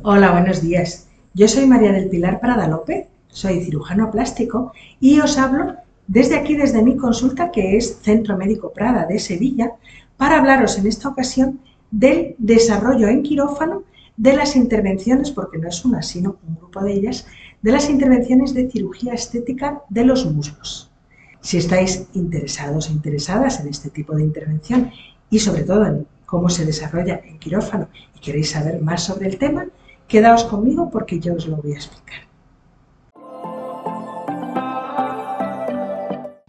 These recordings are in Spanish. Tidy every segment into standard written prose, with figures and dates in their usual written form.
Hola, buenos días. Yo soy María del Pilar Prada López, soy cirujano plástico y os hablo desde aquí, desde mi consulta, que es Centro Médico Prada de Sevilla, para hablaros en esta ocasión del desarrollo en quirófano de las intervenciones, porque no es una, sino un grupo de ellas, de las intervenciones de cirugía estética de los muslos. Si estáis interesados o interesadas en este tipo de intervención y sobre todo en cómo se desarrolla en quirófano y queréis saber más sobre el tema, quedaos conmigo porque yo os lo voy a explicar.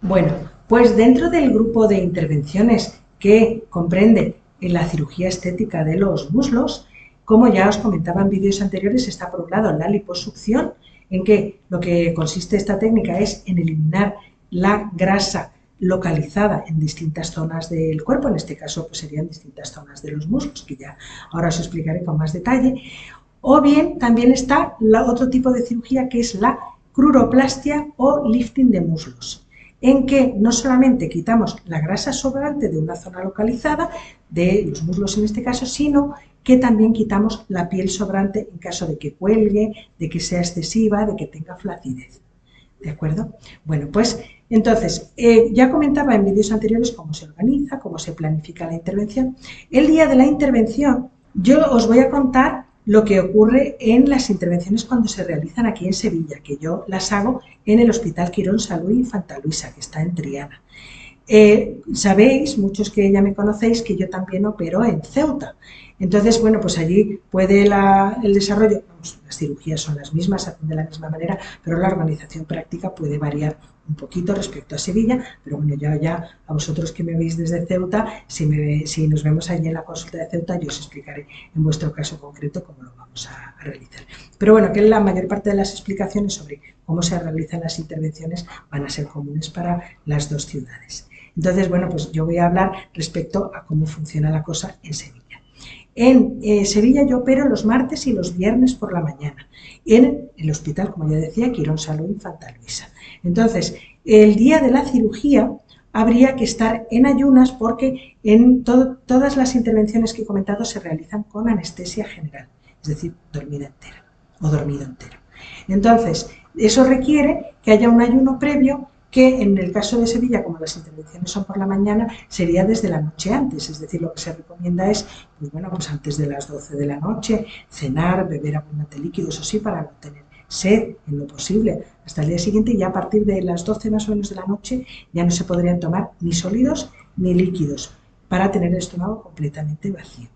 Bueno, pues dentro del grupo de intervenciones que comprende en la cirugía estética de los muslos, como ya os comentaba en vídeos anteriores, está por un lado la liposucción, en que lo que consiste esta técnica es en eliminar la grasa localizada en distintas zonas del cuerpo, en este caso pues serían distintas zonas de los muslos, que ya ahora os explicaré con más detalle. O bien también está otro tipo de cirugía que es la cruroplastia o lifting de muslos, en que no solamente quitamos la grasa sobrante de una zona localizada, de los muslos en este caso, sino que también quitamos la piel sobrante en caso de que cuelgue, de que sea excesiva, de que tenga flacidez. ¿De acuerdo? Bueno, pues entonces, ya comentaba en vídeos anteriores cómo se organiza, cómo se planifica la intervención. El día de la intervención, yo os voy a contar lo que ocurre en las intervenciones cuando se realizan aquí en Sevilla, que yo las hago en el Hospital Quirón Salud Infanta Luisa, que está en Triana. Sabéis, muchos que ya me conocéis, que yo también opero en Ceuta. Entonces, bueno, pues allí puede el desarrollo, vamos, las cirugías son las mismas, se hacen de la misma manera, pero la organización práctica puede variar un poquito respecto a Sevilla, pero bueno, ya a vosotros que me veis desde Ceuta, si nos vemos allí en la consulta de Ceuta, yo os explicaré en vuestro caso concreto cómo lo vamos a realizar. Pero bueno, que la mayor parte de las explicaciones sobre cómo se realizan las intervenciones van a ser comunes para las dos ciudades. Entonces, bueno, pues yo voy a hablar respecto a cómo funciona la cosa en Sevilla. En Sevilla yo opero los martes y los viernes por la mañana en el hospital, como ya decía, Quirón Salud Infanta Luisa. Entonces, el día de la cirugía habría que estar en ayunas porque en todas las intervenciones que he comentado se realizan con anestesia general, es decir, dormida entera o dormido entero. Entonces, eso requiere que haya un ayuno previo que en el caso de Sevilla, como las intervenciones son por la mañana, sería desde la noche antes, es decir, lo que se recomienda es, pues bueno, pues antes de las 12 de la noche, cenar, beber abundante líquido, eso sí, para no tener sed en lo posible hasta el día siguiente, y ya a partir de las 12 más o menos de la noche ya no se podrían tomar ni sólidos ni líquidos para tener el estómago completamente vacío.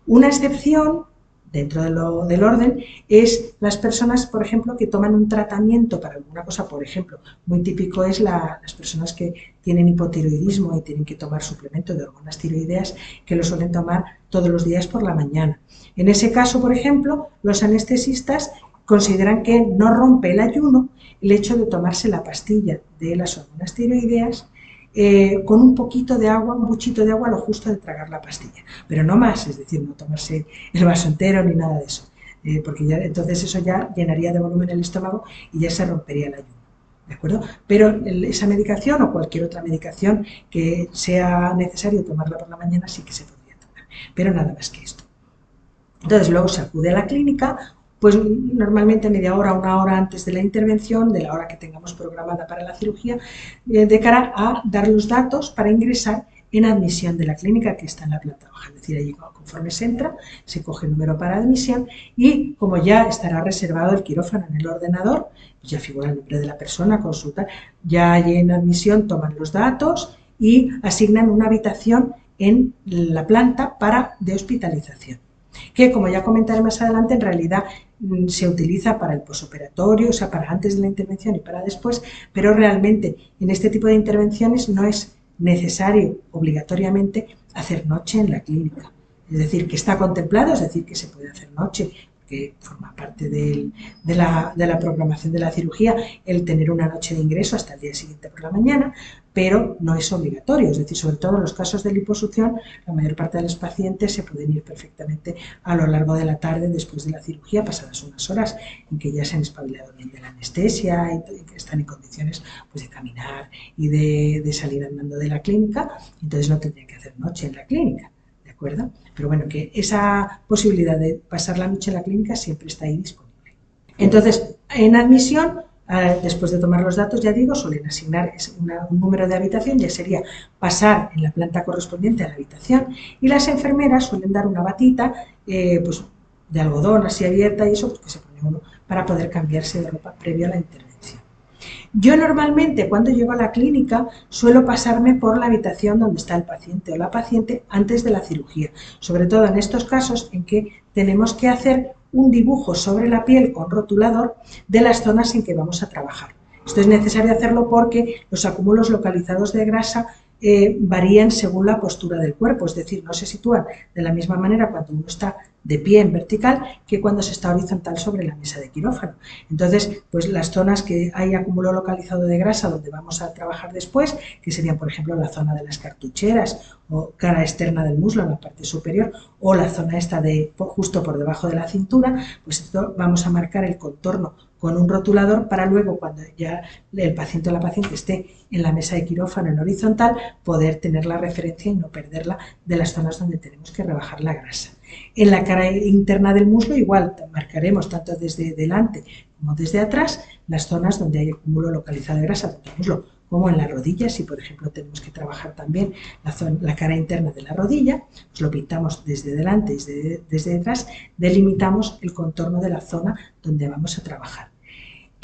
Una excepción dentro del orden es las personas, por ejemplo, que toman un tratamiento para alguna cosa, por ejemplo, muy típico es las personas que tienen hipotiroidismo y tienen que tomar suplemento de hormonas tiroideas, que lo suelen tomar todos los días por la mañana. En ese caso, por ejemplo, los anestesistas consideran que no rompe el ayuno el hecho de tomarse la pastilla de las hormonas tiroideas con un poquito de agua, un buchito de agua, lo justo de tragar la pastilla, pero no más, es decir, no tomarse el vaso entero ni nada de eso, porque ya, entonces eso ya llenaría de volumen el estómago y ya se rompería el ayuno. ¿De acuerdo? Pero esa medicación o cualquier otra medicación que sea necesario tomarla por la mañana sí que se podría tomar, pero nada más que esto. Entonces luego se acude a la clínica, pues normalmente media hora, una hora antes de la intervención, de la hora que tengamos programada para la cirugía, de cara a dar los datos para ingresar en admisión de la clínica que está en la planta baja. Es decir, allí conforme se entra, se coge el número para admisión y como ya estará reservado el quirófano en el ordenador, pues ya figura el nombre de la persona, consulta, ya allí en admisión toman los datos y asignan una habitación en la planta de hospitalización, que como ya comentaré más adelante, en realidad se utiliza para el posoperatorio, o sea, para antes de la intervención y para después, pero realmente en este tipo de intervenciones no es necesario obligatoriamente hacer noche en la clínica. Es decir, que está contemplado, es decir, que se puede hacer noche, que forma parte de la programación de la cirugía, el tener una noche de ingreso hasta el día siguiente por la mañana, pero no es obligatorio. Es decir, sobre todo en los casos de liposucción, la mayor parte de los pacientes se pueden ir perfectamente a lo largo de la tarde después de la cirugía, pasadas unas horas en que ya se han espabilado bien de la anestesia y que están en condiciones pues, de caminar y de salir andando de la clínica, entonces no tendrían que hacer noche en la clínica. acuerdo? Pero bueno, que esa posibilidad de pasar la noche en la clínica siempre está ahí disponible. Entonces, en admisión, después de tomar los datos, ya digo, suelen asignar un número de habitación, ya sería pasar en la planta correspondiente a la habitación, y las enfermeras suelen dar una batita pues, de algodón así abierta y eso, pues, que se pone uno para poder cambiarse de ropa previo a la intervención. Yo normalmente cuando llego a la clínica suelo pasarme por la habitación donde está el paciente o la paciente antes de la cirugía, sobre todo en estos casos en que tenemos que hacer un dibujo sobre la piel con rotulador de las zonas en que vamos a trabajar. Esto es necesario hacerlo porque los acúmulos localizados de grasa varían según la postura del cuerpo, es decir, no se sitúan de la misma manera cuando uno está de pie en vertical que cuando se está horizontal sobre la mesa de quirófano. Entonces, pues las zonas que hay acúmulo localizado de grasa donde vamos a trabajar después, que serían, por ejemplo, la zona de las cartucheras o cara externa del muslo en la parte superior o la zona esta de justo por debajo de la cintura, pues esto vamos a marcar el contorno con un rotulador para luego, cuando ya el paciente o la paciente esté en la mesa de quirófano en horizontal, poder tener la referencia y no perderla de las zonas donde tenemos que rebajar la grasa. En la cara interna del muslo igual marcaremos tanto desde delante como desde atrás las zonas donde hay acúmulo localizado de grasa, tanto en el muslo como en la rodilla. Si por ejemplo tenemos que trabajar también la cara interna de la rodilla, pues lo pintamos desde delante y desde detrás, delimitamos el contorno de la zona donde vamos a trabajar.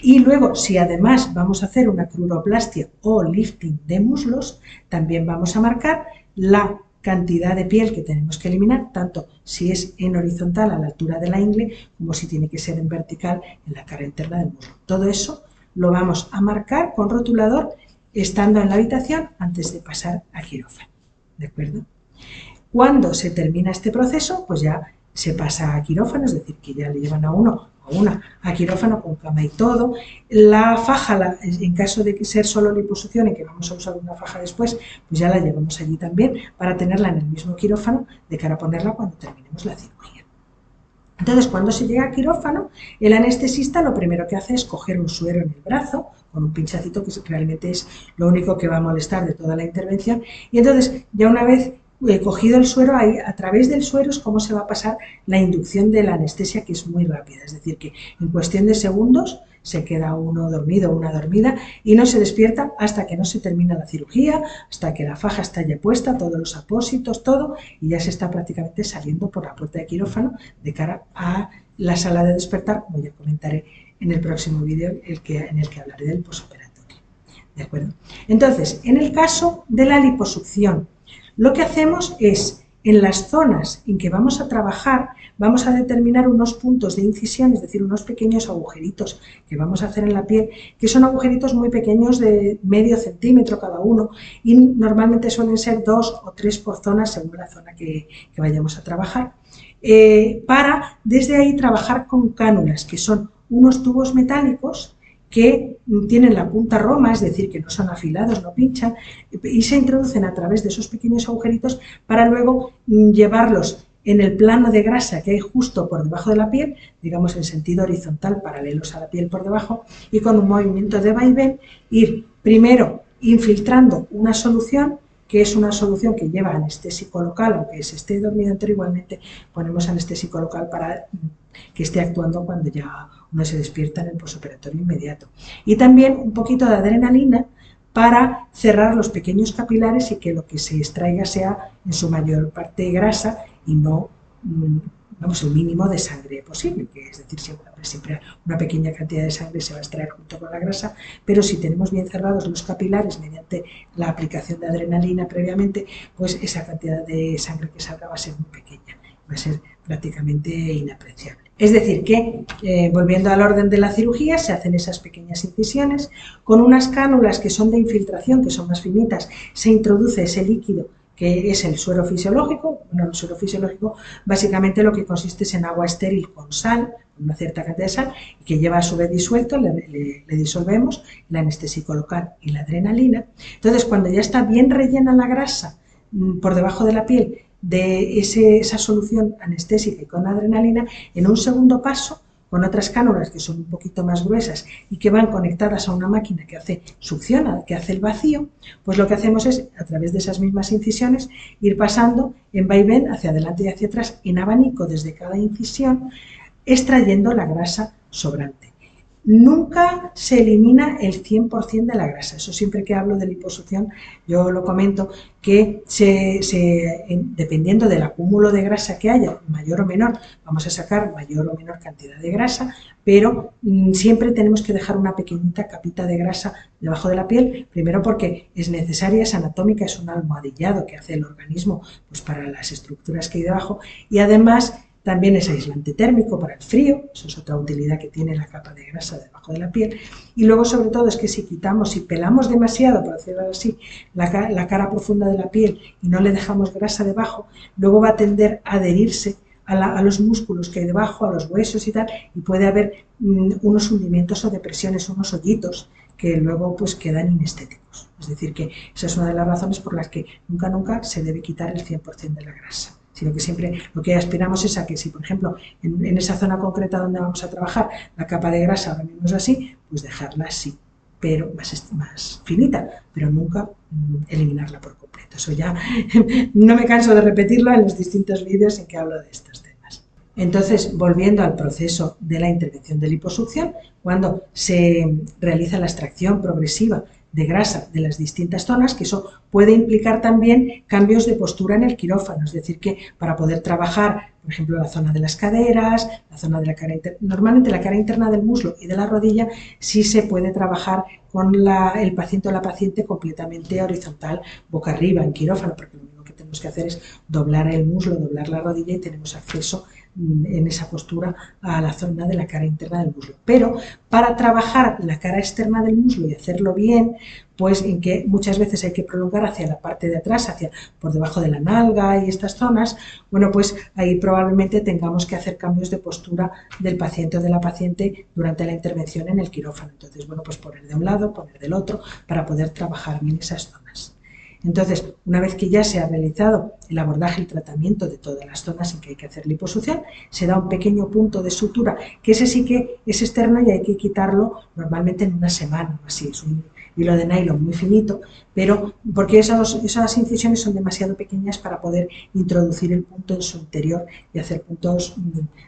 Y luego, si además vamos a hacer una cruroplastia o lifting de muslos, también vamos a marcar la cantidad de piel que tenemos que eliminar, tanto si es en horizontal a la altura de la ingle, como si tiene que ser en vertical en la cara interna del muslo. Todo eso lo vamos a marcar con rotulador estando en la habitación antes de pasar a quirófano. ¿De acuerdo? Cuando se termina este proceso, pues ya se pasa a quirófano, es decir, que ya le llevan a uno o una a quirófano con cama y todo. La faja, en caso de ser solo liposucción y que vamos a usar una faja después, pues ya la llevamos allí también para tenerla en el mismo quirófano de cara a ponerla cuando terminemos la cirugía. Entonces, cuando se llega a quirófano, el anestesista lo primero que hace es coger un suero en el brazo, con un pinchacito que realmente es lo único que va a molestar de toda la intervención, y entonces ya una vez cogido el suero, ahí, a través del suero es cómo se va a pasar la inducción de la anestesia, que es muy rápida, es decir, que en cuestión de segundos se queda uno dormido o una dormida y no se despierta hasta que no se termina la cirugía, hasta que la faja está ya puesta, todos los apósitos, todo, y ya se está prácticamente saliendo por la puerta de quirófano de cara a la sala de despertar, como ya comentaré en el próximo vídeo en el que hablaré del posoperatorio. ¿De acuerdo? Entonces, en el caso de la liposucción, lo que hacemos es, en las zonas en que vamos a trabajar, vamos a determinar unos puntos de incisión, es decir, unos pequeños agujeritos que vamos a hacer en la piel, que son agujeritos muy pequeños de medio centímetro cada uno y normalmente suelen ser 2 o 3 por zona según la zona que vayamos a trabajar, para desde ahí trabajar con cánulas, que son unos tubos metálicos que tienen la punta roma, es decir, que no son afilados, no pinchan, y se introducen a través de esos pequeños agujeritos para luego llevarlos en el plano de grasa que hay justo por debajo de la piel, digamos en sentido horizontal, paralelos a la piel por debajo, y con un movimiento de vaivén ir primero infiltrando una solución, que es una solución que lleva anestésico local, aunque se esté dormido entero, igualmente ponemos anestésico local para que esté actuando cuando ya uno se despierta en el posoperatorio inmediato. Y también un poquito de adrenalina para cerrar los pequeños capilares y que lo que se extraiga sea en su mayor parte grasa y no, vamos, el mínimo de sangre posible, que es decir, siempre una pequeña cantidad de sangre se va a extraer junto con la grasa, pero si tenemos bien cerrados los capilares mediante la aplicación de adrenalina previamente, pues esa cantidad de sangre que salga va a ser muy pequeña, va a ser prácticamente inapreciable. Es decir, que volviendo al orden de la cirugía, se hacen esas pequeñas incisiones, con unas cánulas que son de infiltración, que son más finitas, se introduce ese líquido que es el suero fisiológico. Bueno, el suero fisiológico básicamente lo que consiste es en agua estéril con sal, una cierta cantidad de sal, y que lleva a su vez disuelto, le disolvemos el anestésico local y la adrenalina. Entonces, cuando ya está bien rellena la grasa por debajo de la piel de esa solución anestésica y con adrenalina, en un segundo paso con otras cánulas que son un poquito más gruesas y que van conectadas a una máquina que hace succiona, que hace el vacío, pues lo que hacemos es, a través de esas mismas incisiones, ir pasando en vaivén hacia adelante y hacia atrás, en abanico desde cada incisión, extrayendo la grasa sobrante. Nunca se elimina el 100% de la grasa. Eso siempre que hablo de liposucción, yo lo comento, que dependiendo del acúmulo de grasa que haya, mayor o menor, vamos a sacar mayor o menor cantidad de grasa, pero siempre tenemos que dejar una pequeñita capita de grasa debajo de la piel, primero porque es necesaria, es anatómica, es un almohadillado que hace el organismo pues, para las estructuras que hay debajo, y además también es aislante térmico para el frío, eso es otra utilidad que tiene la capa de grasa debajo de la piel. Y luego, sobre todo, es que si quitamos, si pelamos demasiado, por decirlo así, la cara profunda de la piel y no le dejamos grasa debajo, luego va a tender a adherirse a los músculos que hay debajo, a los huesos y tal, y puede haber unos hundimientos o depresiones, unos hoyitos que luego pues quedan inestéticos. Es decir, que esa es una de las razones por las que nunca se debe quitar el 100% de la grasa, sino que siempre lo que aspiramos es a que si, por ejemplo, en esa zona concreta donde vamos a trabajar, la capa de grasa ahora mismo es así, pues dejarla así, pero más finita, pero nunca eliminarla por completo. Eso ya no me canso de repetirlo en los distintos vídeos en que hablo de estos temas. Entonces, volviendo al proceso de la intervención de liposucción, cuando se realiza la extracción progresiva de grasa de las distintas zonas, que eso puede implicar también cambios de postura en el quirófano, es decir, que para poder trabajar, por ejemplo, la zona de las caderas, la zona de la cara interna, normalmente la cara interna del muslo y de la rodilla, sí se puede trabajar con el paciente o la paciente completamente horizontal, boca arriba, en quirófano, porque lo único que tenemos que hacer es doblar el muslo, doblar la rodilla y tenemos acceso en esa postura a la zona de la cara interna del muslo. Pero para trabajar la cara externa del muslo y hacerlo bien, pues en que muchas veces hay que prolongar hacia la parte de atrás, hacia por debajo de la nalga y estas zonas, bueno, pues ahí probablemente tengamos que hacer cambios de postura del paciente o de la paciente durante la intervención en el quirófano. Entonces, bueno, pues poner de un lado, poner del otro, para poder trabajar bien esas zonas. Entonces, una vez que ya se ha realizado el abordaje y tratamiento de todas las zonas en que hay que hacer liposucción, se da un pequeño punto de sutura, que ese sí que es externo y hay que quitarlo normalmente en una semana, así es un hilo de nylon muy finito, pero porque esas incisiones son demasiado pequeñas para poder introducir el punto en su interior y hacer puntos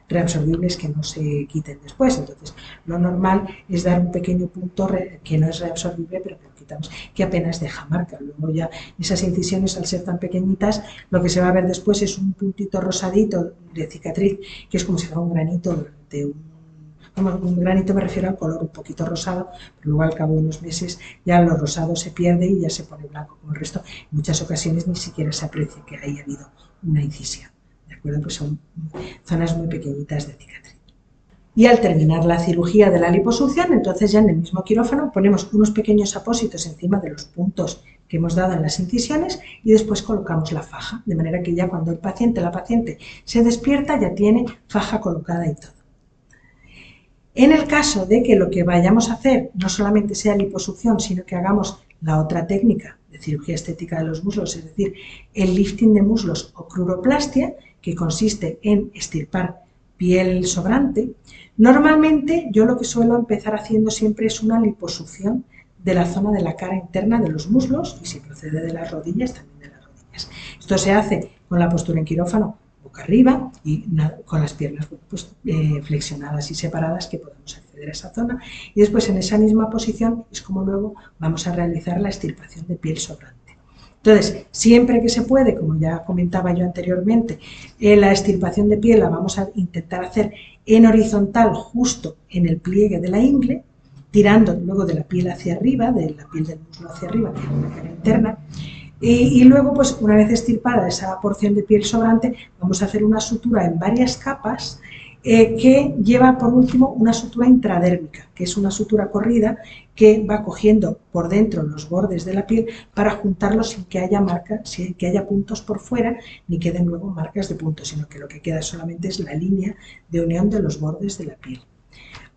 reabsorbibles que no se quiten después. Entonces, lo normal es dar un pequeño punto que no es reabsorbible, pero que lo quitamos, que apenas deja marca. Luego ya esas incisiones, al ser tan pequeñitas, lo que se va a ver después es un puntito rosadito de cicatriz, que es como si fuera un granito de un granito, me refiero al color un poquito rosado, pero luego al cabo de unos meses ya lo rosado se pierde y ya se pone blanco como el resto. En muchas ocasiones ni siquiera se aprecia que haya habido una incisión, ¿de acuerdo? Pues son zonas muy pequeñitas de cicatriz. Y al terminar la cirugía de la liposucción, entonces ya en el mismo quirófano ponemos unos pequeños apósitos encima de los puntos que hemos dado en las incisiones y después colocamos la faja, de manera que ya cuando el paciente o la paciente se despierta ya tiene faja colocada y todo. En el caso de que lo que vayamos a hacer no solamente sea liposucción, sino que hagamos la otra técnica de cirugía estética de los muslos, es decir, el lifting de muslos o cruroplastia, que consiste en extirpar piel sobrante, normalmente yo lo que suelo empezar haciendo siempre es una liposucción de la zona de la cara interna de los muslos y si procede de las rodillas, también de las rodillas. Esto se hace con la postura en quirófano boca arriba y con las piernas pues, flexionadas y separadas que podamos acceder a esa zona y después en esa misma posición es como luego vamos a realizar la extirpación de piel sobrante. Entonces, siempre que se puede, como ya comentaba yo anteriormente, la extirpación de piel la vamos a intentar hacer en horizontal justo en el pliegue de la ingle, tirando luego de la piel hacia arriba, de la piel del muslo hacia arriba, que es la cara interna. Y luego, pues una vez extirpada esa porción de piel sobrante, vamos a hacer una sutura en varias capas que lleva por último una sutura intradérmica, que es una sutura corrida que va cogiendo por dentro los bordes de la piel para juntarlos sin que haya marcas, sin que haya puntos por fuera, ni queden luego marcas de puntos, sino que lo que queda solamente es la línea de unión de los bordes de la piel.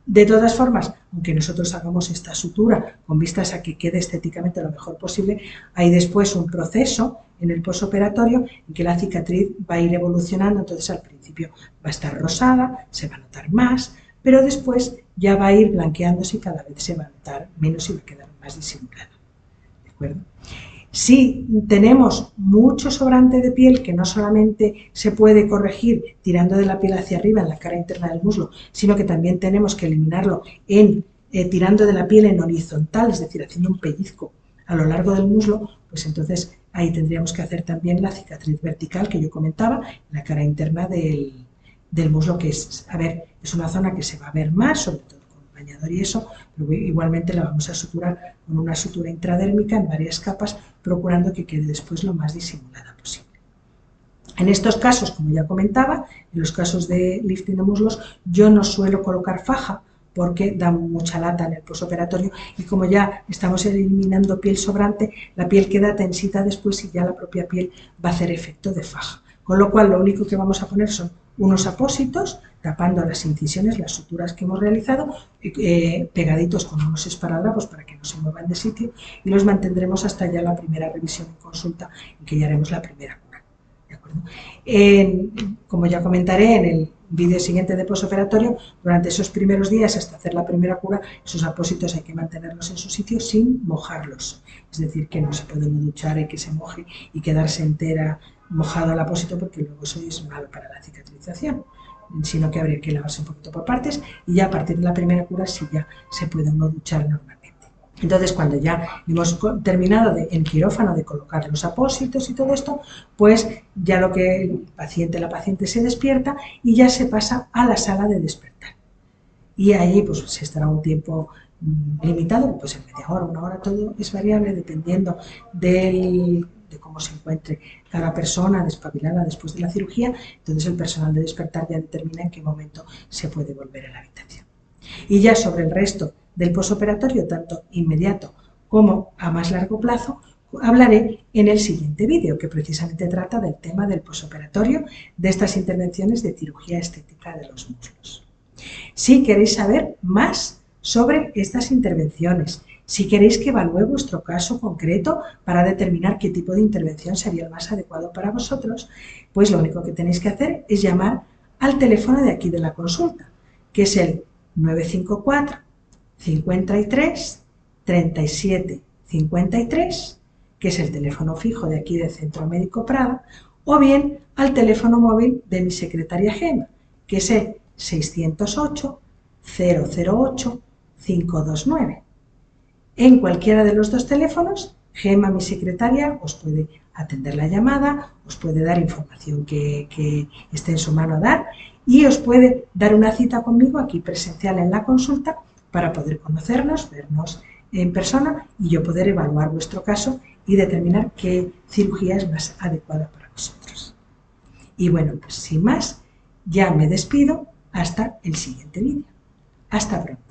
De todas formas, aunque nosotros hagamos esta sutura con vistas a que quede estéticamente lo mejor posible, hay después un proceso en el posoperatorio en que la cicatriz va a ir evolucionando, entonces al principio va a estar rosada, se va a notar más, pero después ya va a ir blanqueándose y cada vez se va a notar menos y va a quedar más disimulado. ¿De acuerdo? Si tenemos mucho sobrante de piel, que no solamente se puede corregir tirando de la piel hacia arriba en la cara interna del muslo, sino que también tenemos que eliminarlo tirando de la piel en horizontal, es decir, haciendo un pellizco a lo largo del muslo, pues entonces ahí tendríamos que hacer también la cicatriz vertical que yo comentaba, en la cara interna del muslo, que es una zona que se va a ver más, sobre todo con bañador y eso, pero igualmente la vamos a suturar con una sutura intradérmica en varias capas, procurando que quede después lo más disimulada posible. En estos casos, como ya comentaba, en los casos de lifting de muslos, yo no suelo colocar faja porque da mucha lata en el postoperatorio y como ya estamos eliminando piel sobrante, la piel queda tensita después y ya la propia piel va a hacer efecto de faja. Con lo cual, lo único que vamos a poner son unos apósitos tapando las incisiones, las suturas que hemos realizado, pegaditos con unos esparadrapos para que no se muevan de sitio, y los mantendremos hasta ya la primera revisión en consulta, en que ya haremos la primera cura. ¿De acuerdo? Como ya comentaré en el vídeo siguiente de postoperatorio, durante esos primeros días hasta hacer la primera cura, esos apósitos hay que mantenerlos en su sitio sin mojarlos. Es decir, que no se puede duchar y que se moje y quedarse entera mojado el apósito, porque luego eso es malo para la cicatrización, sino que habría que lavarse un poquito por partes y ya a partir de la primera cura sí ya se puede uno duchar normalmente. Entonces, cuando ya hemos terminado en quirófano de colocar los apósitos y todo esto, pues ya lo que la paciente se despierta y ya se pasa a la sala de despertar. Y ahí pues se estará un tiempo limitado, pues en media hora, una hora, todo es variable dependiendo de cómo se encuentre cada persona despabilada después de la cirugía. Entonces el personal de despertar ya determina en qué momento se puede volver a la habitación. Y ya sobre el resto del postoperatorio, tanto inmediato como a más largo plazo, hablaré en el siguiente vídeo, que precisamente trata del tema del postoperatorio de estas intervenciones de cirugía estética de los muslos. Si queréis saber más sobre estas intervenciones, si queréis que evalúe vuestro caso concreto para determinar qué tipo de intervención sería el más adecuado para vosotros, pues lo único que tenéis que hacer es llamar al teléfono de aquí de la consulta, que es el 954 53 37 53, que es el teléfono fijo de aquí del Centro Médico Prada, o bien al teléfono móvil de mi secretaria Gema, que es el 608 008 529. En cualquiera de los dos teléfonos, Gema, mi secretaria, os puede atender la llamada, os puede dar información que esté en su mano dar y os puede dar una cita conmigo aquí presencial en la consulta para poder conocernos, vernos en persona y yo poder evaluar vuestro caso y determinar qué cirugía es más adecuada para vosotros. Y bueno, pues sin más, ya me despido hasta el siguiente vídeo. Hasta pronto.